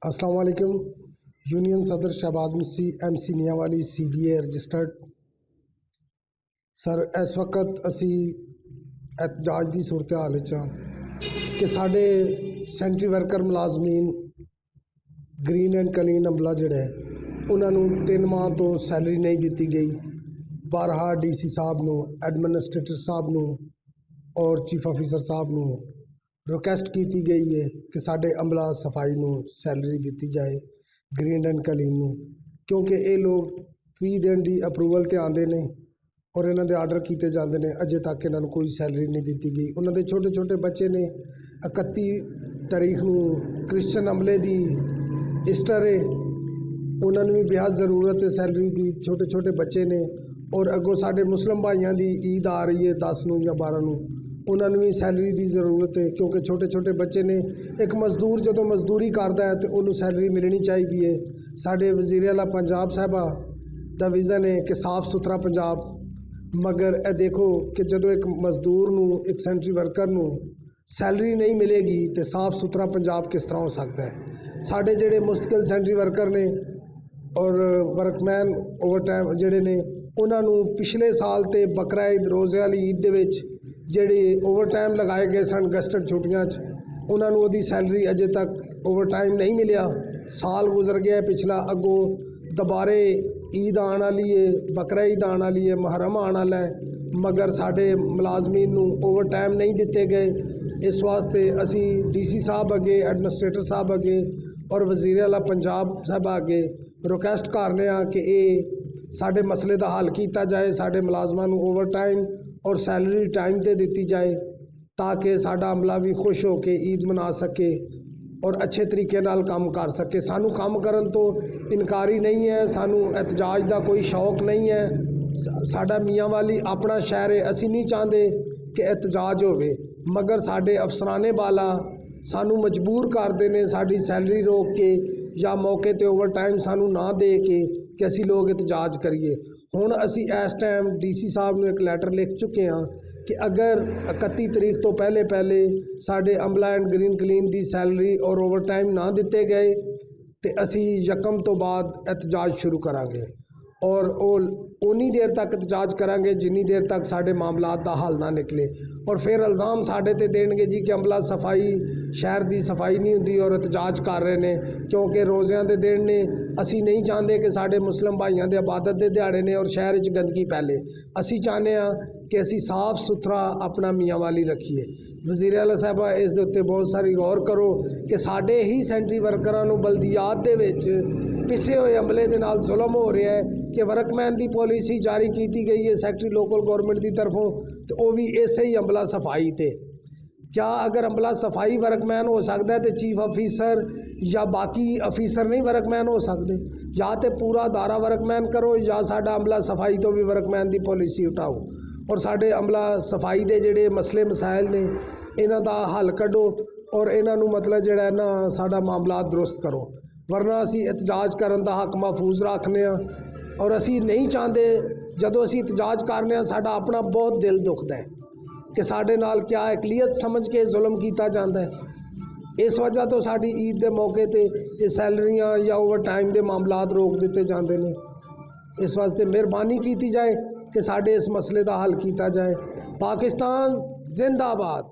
अस्सलाम वालेकुम। यूनियन सदर Shahbaz Masih MC Mianwali CBA registered. Sir इस वक्त असी एहतजाज की सूरत हाल कि साढ़े सेंट्री वर्कर मुलाजमीन ग्रीन एंड क्लीन अमला जोड़ा है उन्होंने 3 माह तो सैलरी नहीं दी गई। बारहा DC साहब को, एडमिनिस्ट्रेटर साहब को और चीफ ऑफिसर साहब को रिक्वेस्ट की गई है कि साढ़े अमला सफाई को सैलरी दी जाए ग्रीन एंड क्लीन को, क्योंकि ये लोग 30 दिन की अप्रूवल ते आते हैं और इन्हों के आर्डर किए जाते हैं। अजे तक इन्हों कोई सैलरी नहीं दी गई। उन्होंने छोटे छोटे बच्चे ने 31 तारीख को क्रिश्चन अमले की ईस्टर है, उन्होंने भी बेहद ज़रूरत है सैलरी की। छोटे छोटे बच्चे ने और अगों साढ़े मुस्लिम भाइयों की ईद आ रही है 10 नूं या 12 नूं, उन्होंने भी सैलरी की ज़रूरत है, क्योंकि छोटे छोटे बच्चे ने। एक मजदूर जो मजदूरी करता है तो उन्होंने सैलरी मिलनी चाहिए है। साढ़े वज़ीर आला पंजाब साहबा का विज़न है कि साफ सुथरा पंजाब, मगर ए देखो कि जो एक मजदूर नूं, एक सेंट्री वर्कर नूं सैलरी नहीं मिलेगी तो साफ सुथरा पंजाब किस तरह हो सकता है। साढ़े जेडे मुस्तकिल सेंट्री वर्कर ने और वर्कमैन ओवर टाइम जेडे ने उन्होंने पिछले साल तो बकरा ईद रोज़े वाली ईद दे विच जेडे ओवर टाइम लगाए गए सन गस्टड छुट्टियां उन्होंने वो सैलरी अजे तक ओवर टाइम नहीं मिलिया। साल गुजर गया पिछला, अगों दोबारे ईद आने वाली है, बकरा ईद आने वाली है, मुहर्रम आने वाला है, मगर साढ़े मुलाजमीन नूं ओवर टाइम नहीं दिते गए। इस वास्ते असी DC साहब अगे, एडमिनिस्ट्रेटर साहब अगे और वज़ीर आला पंजाब साहब अगे रिक्वेस्ट करने कि ये साढ़े मसले का हल किया जाए, साढ़े मुलाजमां नूं ओवर टाइम और सैलरी टाइम ते दी जाए, ताकि साडा अमला भी खुश हो के ईद मना सके और अच्छे तरीके नाल काम कर सके। सानू काम करन तो इनकारी नहीं है, सानू एहतजाज का कोई शौक नहीं है। साडा मियांवाली अपना शहर है, असी नहीं चाहते कि एहतजाज होवे, मगर साडे अफसराने वाला सानू मजबूर करते हैं साड़ी सैलरी रोक के या मौके ते ओवर टाइम सानू ना दे के कि असी लोग एहतजाज करिए। हुण असी इस टाइम DC साहब ने एक लैटर लिख चुके हैं कि अगर 31 तारीख तो पहले पहले साढ़े अमला एंड ग्रीन क्लीन की सैलरी और ओवर टाइम ना दिते गए तो असी यकम तो बाद एहतजाज शुरू करांगे और उन्नी देर तक एहतजाज करांगे जिन्नी देर तक साढ़े मामलात का हल ना निकले। और फिर इल्ज़ाम साढ़े ते देंगे जी कि अमला सफाई शहर की सफाई नहीं होंदी और एहतजाज कर रहे हैं, क्योंकि रोज़ियां दे दिन ने असी नहीं चाहते कि साढ़े मुस्लिम भाइयों के इबादत के दिहाड़े ने और शहर च गंदगी फैले। असी चाहते हैं कि असी साफ सुथरा अपना मियांवाली रखिए। वज़ीर आला साहबा इस दे उत्ते बहुत सारी गौर करो कि साढ़े ही सेंट्री वर्करां नूं बल्दियात दे विच पिसे हुए अमले दे नाल जुल्म हो रहा है कि वर्कमैन की पॉलिसी जारी की गई है सैकटरी लोकल गौरमेंट की तरफों, तो वह भी इसे ही अमला सफाई थे। क्या अगर अमला सफाई वर्कमैन हो सकता है तो चीफ ऑफिसर या बाकी अफिसर नहीं वर्कमैन हो सकते? या तो पूरा दायरा वर्कमैन करो या साडा अमला सफाई तो भी वर्कमैन की पॉलिसी उठाओ और साडे अमला सफाई के जोड़े मसले मसाइल ने इन्हां दा हल कढ़ो और इन्हां नूं मतलब जिहड़ा है ना साडा मामला दुरुस्त करो, वरना असी एहतजाज करन दा हक महफूज रखने और असी नहीं चाहते जदों असी एहतजाज करने साडा अपना बहुत दिल दुखदा है कि साढ़े नाल क्या अकलीत समझ के जुल्म किया जाता है। इस वजह तो साड़ी ईद के मौके पर ये सैलरियाँ या ओवर टाइम के मामलात रोक दिते जाते हैं। इस वास्ते मेहरबानी की जाए कि साढ़े इस मसले का हल किया जाए। पाकिस्तान जिंदाबाद।